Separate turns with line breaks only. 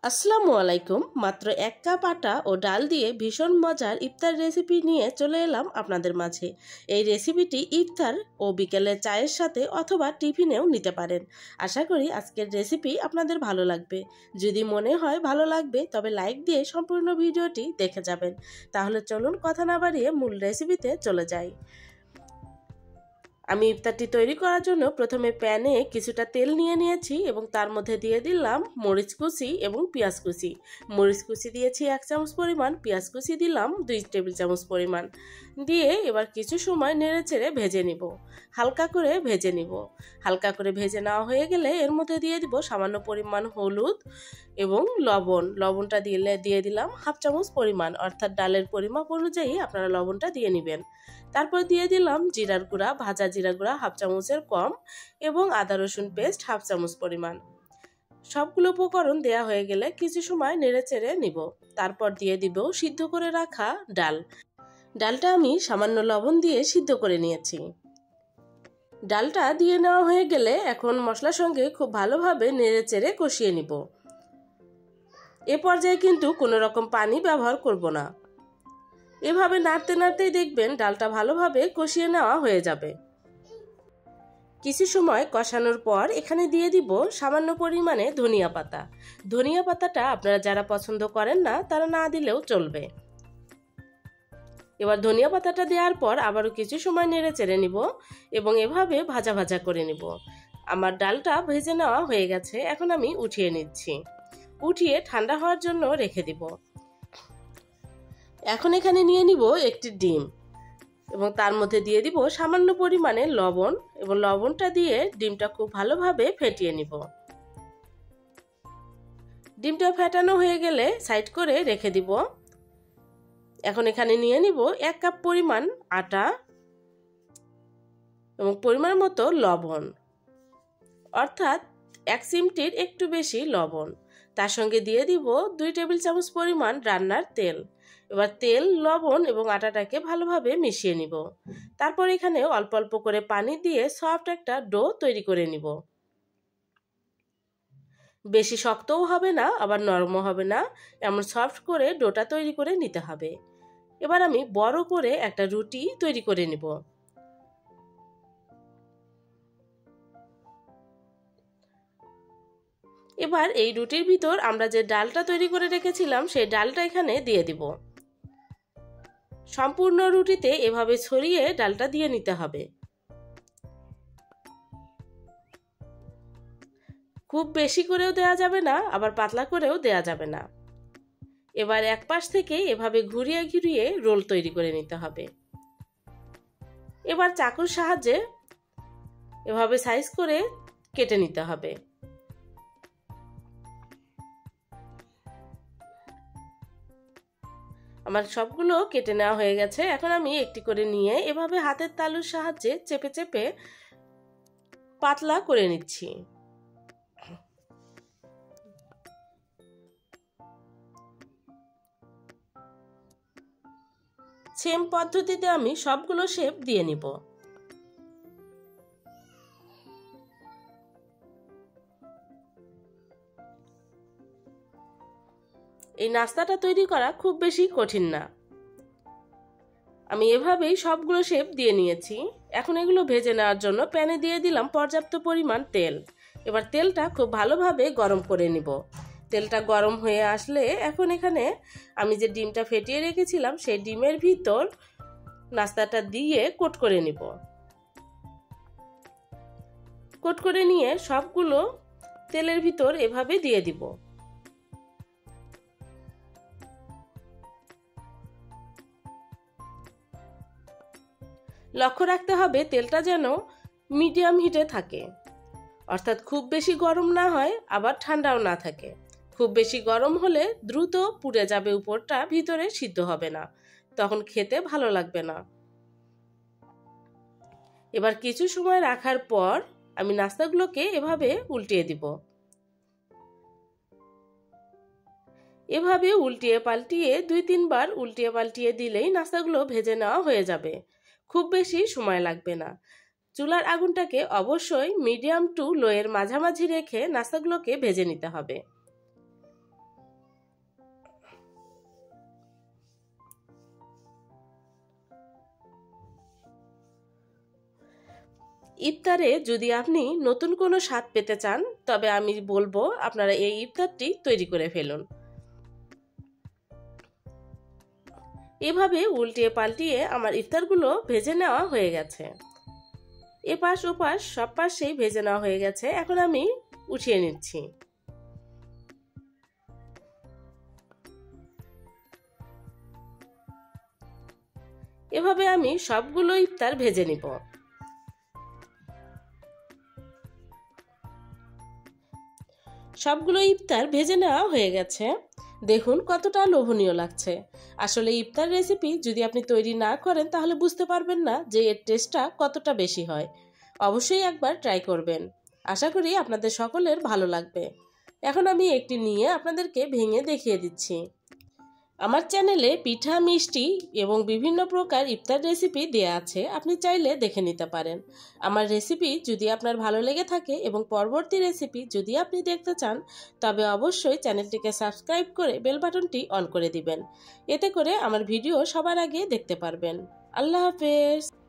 আসসালামু আলাইকুম। মাত্র 1 কাপ আটা ও ডাল দিয়ে ভীষণ মজার ইফতার রেসিপি নিয়ে চলে এলাম আপনাদের মাঝে। এই রেসিপিটি ইফতার ও বিকেলের চায়ের সাথে অথবা টিফিনেও নিতে পারেন। আশা করি আজকের রেসিপি আপনাদের ভালো লাগবে। যদি মনে হয় ভালো লাগবে তবে লাইক দিয়ে সম্পূর্ণ ভিডিওটি দেখে যাবেন। তাহলে চলুন কথা না বাড়িয়ে মূল রেসিপিতে চলে যাই। আমি ইফতারটি তৈরি করার জন্য প্রথমে প্যানে কিছুটা তেল নিয়ে নিয়েছি এবং তার মধ্যে দিয়ে দিলাম মরিচ কুচি এবং পেঁয়াজ কুচি। মরিচ কুচি দিয়েছি 1 চামচ পরিমাণ, পেঁয়াজ কুচি দিলাম 2 টেবিল চামচ পরিমাণ। দিয়ে এবার কিছু সময় নেড়েচেড়ে ভেজে নিব, হালকা করে ভেজে নিব। হালকা করে ভেজে নেওয়া হয়ে গেলে এর মধ্যে দিয়ে দিব সামান্য পরিমাণ হলুদ এবং লবণ। লবণটা দিয়ে দিলাম 1/2 চামচ পরিমাণ, অর্থাৎ ডালের পরিমাপ অনুযায়ী আপনারা লবণটা দিয়ে নেবেন। তারপর দিয়ে দিলাম জিরার গুঁড়া, ভাজা জিরা গুঁড়া 1/2 চামচের কম এবং আদা রসুন পেস্ট 1/2 চামচ পরিমাণ। সবগুলো উপকরণ দেয়া হয়ে গেলে কিছু সময় নেড়েচেড়ে নিব। তারপর দিয়ে দিব সিদ্ধ করে রাখা ডাল। ডালটা আমি সামান্য লবণ দিয়ে সিদ্ধ করে নিয়েছি। ডালটা দিয়ে নেওয়া হয়ে গেলে এখন মশলার সঙ্গে খুব ভালোভাবে নেড়েচেড়ে কষিয়ে নিব। এ পর্যায়ে কিন্তু কোনো রকম পানি ব্যবহার করব না। এভাবে নাড়তে নাড়তেই দেখবেন ডালটা ভালোভাবে কষিয়ে নেওয়া হয়ে যাবে। কিছু সময় কষানোর পর এখানে দিয়ে দিব সামান্য পরিমাণে ধনিয়া পাতা। ধনিয়া পাতাটা আপনারা যারা পছন্দ করেন না তারা না দিলেও চলবে। এবার ধনিয়া পাতাটা দেওয়ার পর আবারও কিছু সময় নেড়ে চেড়ে নিব এবং এভাবে ভাজা ভাজা করে নিব। আমার ডালটা ভেজে নেওয়া হয়ে গেছে, এখন আমি উঠিয়ে নিচ্ছি। উঠিয়ে ঠান্ডা হওয়ার জন্য রেখে দিব। এখন এখানে নিয়ে নিব একটি ডিম এবং তার মধ্যে দিয়ে দিব সামান্য পরিমাণে লবণ এবং লবণটা দিয়ে ডিমটা খুব ভালোভাবে ফেটিয়ে নিব। ডিমটা ফেটানো হয়ে গেলে সাইড করে রেখে দিব। এখন এখানে নিয়ে নিব 1 কাপ পরিমাণ আটা এবং পরিমাণ মতো লবণ, অর্থাৎ 1 চিমটির একটু বেশি লবণ। তার সঙ্গে দিয়ে দিব 2 টেবিল চামচ পরিমাণ রান্নার তেল। এবার তেল, লবণ এবং আটাটাকে ভালোভাবে মিশিয়ে নিব। তারপর এখানে অল্প অল্প করে পানি দিয়ে সফট একটা ডো তৈরি করে নিব। বেশি শক্তও হবে না আবার নরমও হবে না, এমন সফট করে ডোটা তৈরি করে নিতে হবে। এবার আমি বড় করে একটা রুটি তৈরি করে নিব। এবার এই রুটির ভিতর আমরা যে ডালটা তৈরি করে রেখেছিলাম সেই ডালটা এখানে দিয়ে দিব। সম্পূর্ণ রুটিতে এভাবে ছড়িয়ে ডালটা দিয়ে নিতে হবে। খুব বেশি করেও দেয়া যাবে না, আবার পাতলা করেও দেয়া যাবে না। এবার এক পাশ থেকে এভাবে ঘুরিয়ে ঘুরিয়ে রোল তৈরি করে নিতে হবে। এবার চাকুর সাহায্যে এভাবে সাইজ করে কেটে নিতে হবে। আমার সবগুলো কেটে নেওয়া হয়ে গেছে। এখন আমি একটি করে নিয়ে এভাবে হাতের তালুর সাহায্যে চেপে চেপে পাতলা করে নিচ্ছি। সেম পদ্ধতিতে আমি সবগুলো শেপ দিয়ে নিব। এই নাস্তাটা তৈরি করা খুব বেশি কঠিন না। আমি এভাবেই সবগুলো শেপ দিয়ে নিয়েছি। এখন এগুলো ভেজে নেওয়ার জন্য প্যানে দিয়ে দিলাম পর্যাপ্ত পরিমাণ তেল। এবার তেলটা খুব ভালোভাবে গরম করে নিব। তেলটা গরম হয়ে আসলে এখন এখানে আমি যে ডিমটা ফেটিয়ে রেখেছিলাম সেই ডিমের ভিতর নাস্তাটা দিয়ে কোট করে নিব। কোট করে নিয়ে সবগুলো তেলের ভিতর এভাবে দিয়ে দিব। লক্ষ্য রাখতে হবে তেলটা যেন মিডিয়াম হিটে থাকে, অর্থাৎ খুব বেশি গরম না হয় আবার ঠান্ডাও না থাকে। খুব বেশি গরম হলে দ্রুত পুড়ে যাবে উপরটা, ভিতরে সিদ্ধ হবে না, তখন খেতে ভালো লাগবে না। এবার কিছু সময় রাখার পর আমি নাস্তাগুলোকে এভাবে উল্টিয়ে দিব। এভাবে উল্টিয়ে পাল্টিয়ে 2-3 বার উল্টিয়ে পাল্টিয়ে দিলেই নাস্তাগুলো ভেজে নেওয়া হয়ে যাবে। খুব বেশি সময় লাগবে না। চুলার আগুনটাকে অবশ্যই মিডিয়াম টু লো এর মাঝামাঝি রেখে নাস্তাগুলোকে ভেজে নিতে হবে। ইফতারে যদি আপনি নতুন কোনো স্বাদ পেতে চান তবে আমি বলবো আপনারা এই ইফতারটি তৈরি করে ফেলুন। এভাবে উল্টিয়ে পাল্টিয়ে আমার ইফতারগুলো ভেজে নেওয়া হয়ে গেছে। এপাশ ওপাশ সব পাশেই ভেজে নেওয়া হয়ে গেছে। এখন আমি উঠিয়ে নিচ্ছি। এভাবে আমি সবগুলো ইফতার ভেজে নিব। সবগুলো ইফতার ভেজে নেওয়া হয়ে গেছে। দেখুন কতটা লোভনীয় লাগছে। আসলে ইফতার রেসিপি যদি আপনি তৈরি না করেন তাহলে বুঝতে পারবেন না যে এর টেস্টটা কতটা বেশি হয়। অবশ্যই একবার ট্রাই করবেন। আশা করি আপনাদের সকলের ভালো লাগবে। এখন আমি একটি নিয়ে আপনাদেরকে ভেঙে দেখিয়ে দিচ্ছি। আমার চ্যানেলে পিঠা, মিষ্টি এবং বিভিন্ন প্রকার ইফতার রেসিপি দেয়া আছে, আপনি চাইলে দেখে নিতে পারেন। আমার রেসিপি যদি আপনার ভালো লেগে থাকে এবং পরবর্তী রেসিপি যদি আপনি দেখতে চান তবে অবশ্যই চ্যানেলটিকে সাবস্ক্রাইব করে বেল বাটনটি অন করে দিবেন। এতে করে আমার ভিডিও সবার আগে দেখতে পারবেন। আল্লাহ হাফেজ।